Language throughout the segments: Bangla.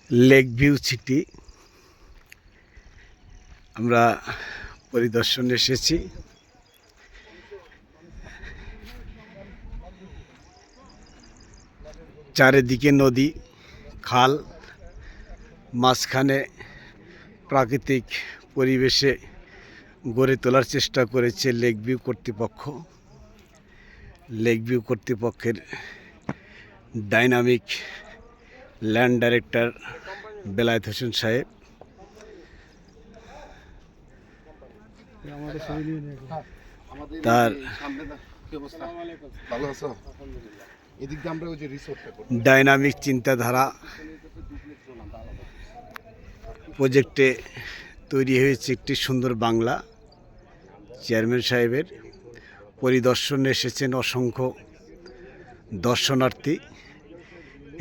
লেক ভিউ সিটি আমরা পরিদর্শনে এসেছি। চারিদিকে নদী, খাল, মাঝখানে প্রাকৃতিক পরিবেশে গড়ে তোলার চেষ্টা করেছে লেক ভিউ কর্তৃপক্ষ। লেক ভিউ কর্তৃপক্ষের dynamic land director Belayet Hossain সাহেব তার ডাইনামিক চিন্তাধারা প্রজেক্টে তৈরি হয়েছে একটি সুন্দর বাংলা। চেয়ারম্যান সাহেবের পরিদর্শনে এসেছেন অসংখ্য দর্শনার্থী।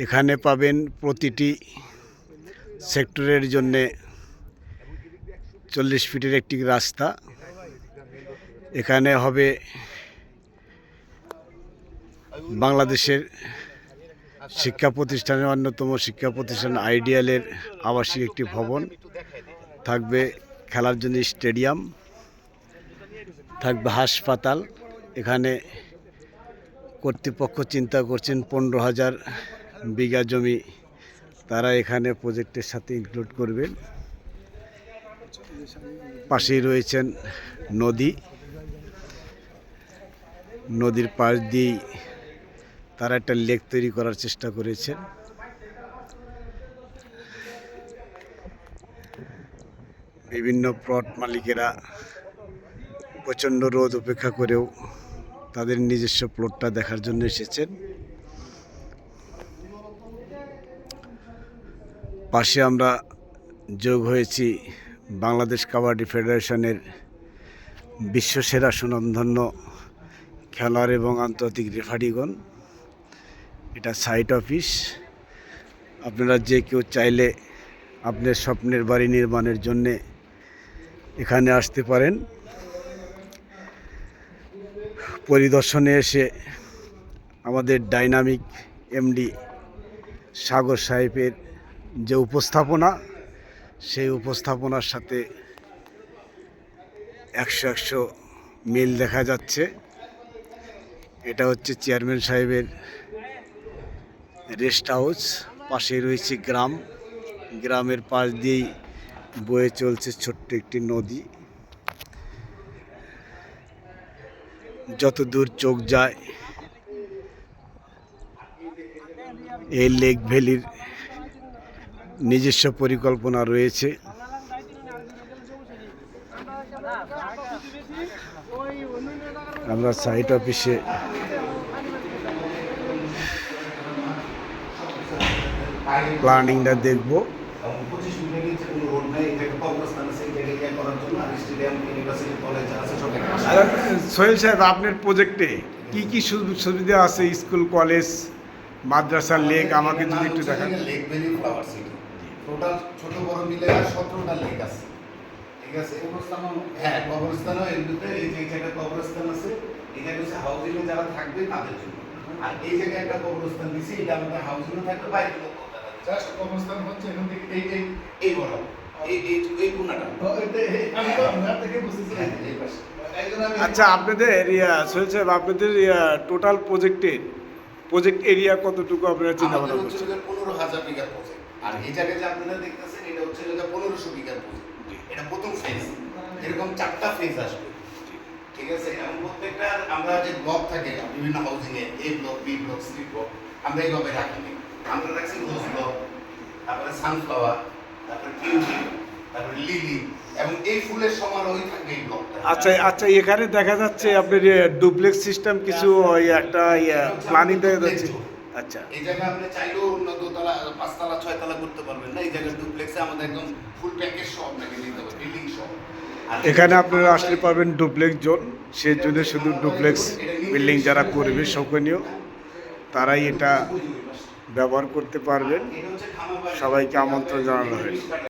এখানে পাবেন প্রতিটি সেক্টরের জন্যে 40 ফিটের একটি রাস্তা। এখানে হবে বাংলাদেশের শিক্ষা প্রতিষ্ঠানের অন্যতম শিক্ষা প্রতিষ্ঠান আইডিয়ালের আবাসিক একটি ভবন থাকবে, খেলার জন্য স্টেডিয়াম থাকবে, হাসপাতাল। এখানে কর্তৃপক্ষ চিন্তা করছেন 15,000 বিঘা জমি তারা এখানে প্রজেক্টের সাথে ইনক্লুড করবেন। পাশেই রয়েছেন নদী, নদীর পাশ দিয়েই তারা একটা লেক তৈরি করার চেষ্টা করেছেন। বিভিন্ন প্লট মালিকেরা প্রচণ্ড রোদ উপেক্ষা করেও তাদের নিজস্ব প্লটটা দেখার জন্য এসেছেন। পাশে আমরা যোগ হয়েছি বাংলাদেশ কাবাডি ফেডারেশনের বিশ্বসেরা সুনামধন্য খেলোয়াড় এবং আন্তর্জাতিক রেফারিগণ। এটা সাইট অফিস। আপনারা যে কেউ চাইলে আপনার স্বপ্নের বাড়ি নির্মাণের জন্যে এখানে আসতে পারেন। পরিদর্শনে এসে আমাদের ডাইনামিক এমডি সাগর সাহেবের যে উপস্থাপনা, সেই উপস্থাপনার সাথে 100 মিল দেখা যাচ্ছে। এটা হচ্ছে চেয়ারম্যান সাহেবের রেস্ট হাউস। পাশে রয়েছে গ্রাম, গ্রামের পাশ দিয়েই বয়ে চলছে ছোট্ট একটি নদী। যত দূর চোখ যায় এই লেক ভ্যালির নিজস্ব পরিকল্পনা রয়েছে। আমরা সাইট অফিসে প্ল্যানিংটা দেখব। সোহেল সাহেব, আপনার প্রজেক্টে কি কি সুবিধা আছে? স্কুল, কলেজ, মাদ্রাসা, লেক আমাকে যদি একটু দেখান। Lake valley flower city total ছোট বড় মিলে 17টা লেক আছে। ঠিক আছে, হ্যাঁ কবরস্থানও এর ভিতরে। এই যে জায়গায় কবরস্থান আছে, এটা হচ্ছে হাউজিং এ যারা থাকবে তাদের জন্য। আর এই জায়গায় একটা কবরস্থান দিছি, এটা আমাদের হাউজিং এ থাকবে, বাইরে লোক জাস্ট কবরস্থান হচ্ছে এখান থেকে এই বড় এই কোণাটা। আমি তো আমরা থেকে বুঝতেছি এই পাশে। আচ্ছা, আপনাদের সোহেল সাহেব, আপনাদের টোটাল প্রজেক্ট এরিয়া কতটুকু আপনারা চিন্তা ভাবনা করছেন? 15,000 বিঘা প্রজেক্ট। আর এই জায়গায় যে আপনারা দেখতেছেন এটা হচ্ছে 1500 বিঘা প্রজেক্ট। এটা প্রথম ফেজ। এরকম 4টা ফেজ আসবে। ঠিক আছে, এবং প্রত্যেকটা আমরা যে ব্লক থাকে বিভিন্ন হাউজিং এ, A block, B block, C block, আমরা এইভাবে রাখিনি। আমরা রাখছি রোজ ব্লক, তারপরে সানফ্লাওয়ার, তারপরে টিউলিপ, তারপরে লিলি, এবং এই ফুলের সমারোহই থাকবে এই ব্লকটা। আচ্ছা, এখানে দেখা যাচ্ছে আপনার ডুপ্লেক্স সিস্টেম কিছু একটা প্ল্যানিং দেখা যাচ্ছে। আচ্ছা, এই জায়গায় আপনি চাইলেও অন্য 2তলা, 5তলা, 6তলা করতে পারবেন না। এই জায়গায় ডুপ্লেক্সে আমাদের একদম ফুল প্যাকেজ সহ আপনাকে দিতে হবে, বিল্ডিং সহ। এখানে আপনারা আসলে পাবেন ডুপ্লেক্স জোন। সেই জন্য শুধু ডুপ্লেক্স বিল্ডিং যারা করবে শৌখিনীয় তারাই এটা ব্যবহার করতে পারবেন। সবাইকে আমন্ত্রণ জানানো হয়।